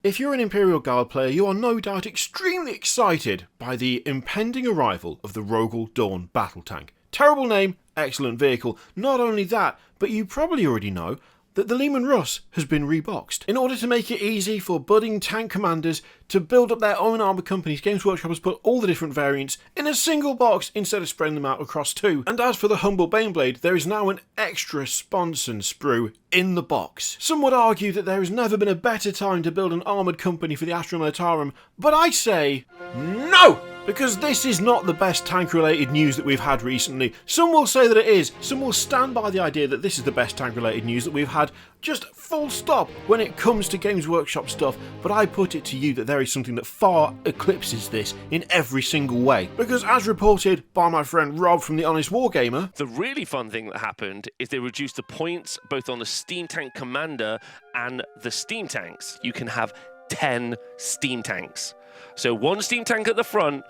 If you're an Imperial Guard player, you are no doubt extremely excited by the impending arrival of the Rogel Dawn battle tank. Terrible name, excellent vehicle. Not only that, but you probably already know that the Leman Russ has been reboxed. In order to make it easy for budding tank commanders to build up their own armoured companies, Games Workshop has put all the different variants in a single box instead of spreading them out across two. And as for the humble Baneblade, there is now an extra sponson sprue in the box. Some would argue that there has never been a better time to build an armoured company for the Astra Militarum, but I say no! Because this is not the best tank-related news that we've had recently. Some will say that it is. Some will stand by the idea that this is the best tank-related news that we've had. Just full stop when it comes to Games Workshop stuff. But I put it to you that there is something that far eclipses this in every single way. Because as reported by my friend Rob from The Honest Wargamer, the really fun thing that happened is they reduced the points both on the Steam Tank Commander and the Steam Tanks. You can have 10 Steam Tanks. So one Steam Tank at the front,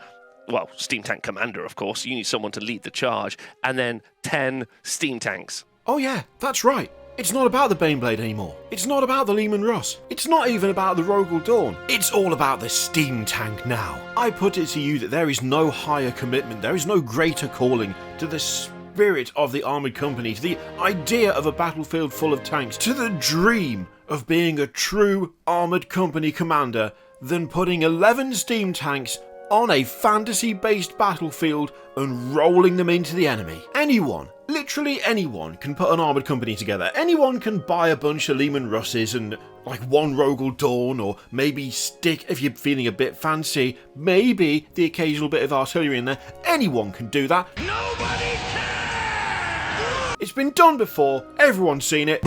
well, Steam Tank Commander, of course, you need someone to lead the charge, and then 10 Steam Tanks. Oh yeah, that's right. It's not about the Baneblade anymore. It's not about the Leman Russ. It's not even about the Rogel Dawn. It's all about the Steam Tank now. I put it to you that there is no higher commitment, there is no greater calling to the spirit of the Armoured Company, to the idea of a battlefield full of tanks, to the dream of being a true Armoured Company commander than putting 11 steam tanks on a fantasy-based battlefield and rolling them into the enemy. Anyone, literally anyone, can put an armoured company together. Anyone can buy a bunch of Leman Russes and like one Rogel Dawn, or maybe stick, if you're feeling a bit fancy, maybe the occasional bit of artillery in there. Anyone can do that. Nobody can! It's been done before, everyone's seen it.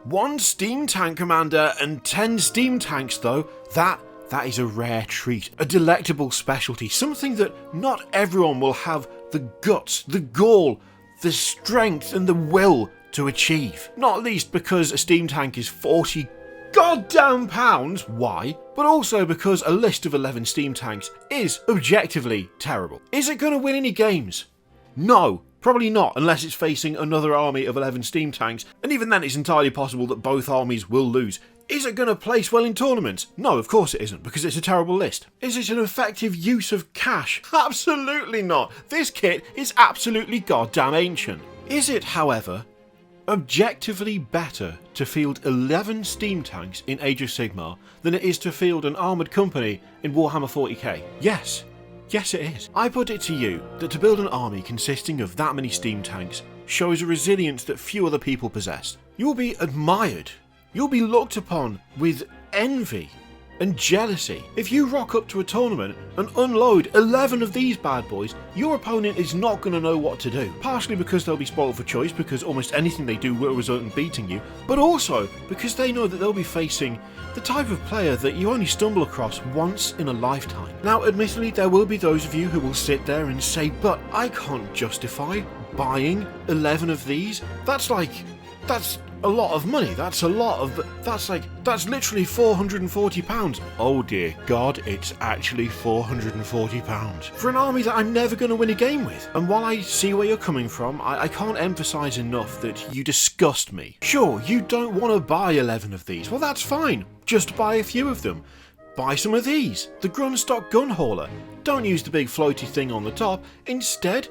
One steam tank commander and 10 steam tanks though, that is a rare treat, a delectable specialty, something that not everyone will have the guts, the gall, the strength and the will to achieve. Not least because a steam tank is 40 goddamn pounds, why? But also because a list of 11 steam tanks is objectively terrible. Is it going to win any games? No. Probably not, unless it's facing another army of 11 steam tanks, and even then it's entirely possible that both armies will lose. Is it going to place well in tournaments? No, of course it isn't, because it's a terrible list. Is it an effective use of cash? Absolutely not. This kit is absolutely goddamn ancient. Is it, however, objectively better to field 11 steam tanks in Age of Sigmar than it is to field an armoured company in Warhammer 40k? Yes. Yes it is. I put it to you that to build an army consisting of that many steam tanks shows a resilience that few other people possess. You will be admired. You'll be looked upon with envy and jealousy. If you rock up to a tournament and unload 11 of these bad boys, your opponent is not going to know what to do. Partially because they'll be spoiled for choice, because almost anything they do will result in beating you, but also because they know that they'll be facing the type of player that you only stumble across once in a lifetime. Now, admittedly, there will be those of you who will sit there and say, but I can't justify buying 11 of these. That's a lot of money. That's literally £440. Oh dear God, it's actually £440 for an army that I'm never going to win a game with. And while I see where you're coming from, I can't emphasise enough that you disgust me. Sure, you don't want to buy 11 of these. Well, that's fine. Just buy a few of them. Buy some of these. The Grunstock Gun Hauler. Don't use the big floaty thing on the top. Instead,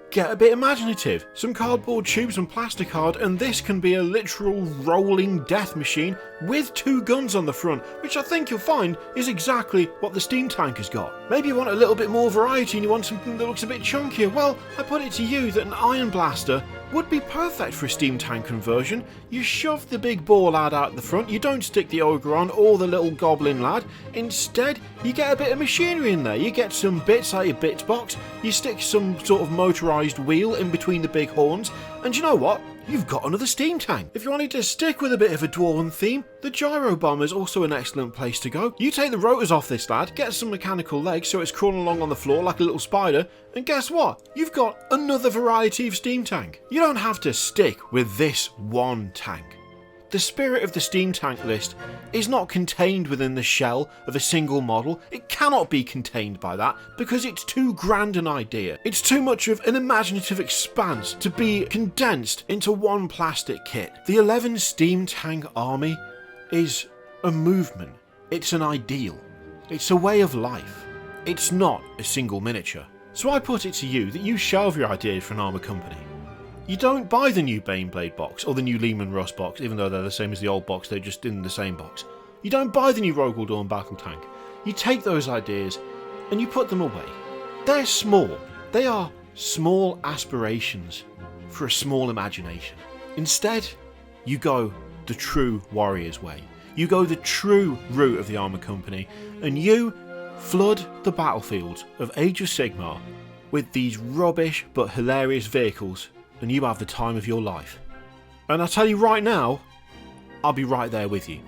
get a bit imaginative. Some cardboard tubes and plasticard, and this can be a literal rolling death machine with 2 guns on the front, which I think you'll find is exactly what the steam tank has got. Maybe you want a little bit more variety and you want something that looks a bit chunkier. Well, I put it to you that an Iron Blaster would be perfect for a steam tank conversion. You shove the big boar lad out the front, you don't stick the ogre on or the little goblin lad. Instead, you get a bit of machinery in there. You get some bits out your bits box, you stick some sort of motorised wheel in between the big horns, and you know what? You've got another steam tank. If you wanted to stick with a bit of a Dwarven theme, the Gyro Bomber is also an excellent place to go. You take the rotors off this lad, get some mechanical legs so it's crawling along on the floor like a little spider, and guess what? You've got another variety of steam tank. You don't have to stick with this one tank. The spirit of the steam tank list is not contained within the shell of a single model. It cannot be contained by that because it's too grand an idea. It's too much of an imaginative expanse to be condensed into one plastic kit. The 11 steam tank army is a movement. It's an ideal. It's a way of life. It's not a single miniature. So I put it to you that you shelve your ideas for an Armoured Company. You don't buy the new Baneblade box or the new Lehman Russ box, even though they're the same as the old box, they're just in the same box. You don't buy the new Rogal Dawn battle tank. You take those ideas and you put them away. They're small. They are small aspirations for a small imagination. Instead, you go the true warrior's way. You go the true route of the Armoured Company, and you flood the battlefields of Age of Sigmar with these rubbish but hilarious vehicles, and you have the time of your life. And I tell you right now, I'll be right there with you.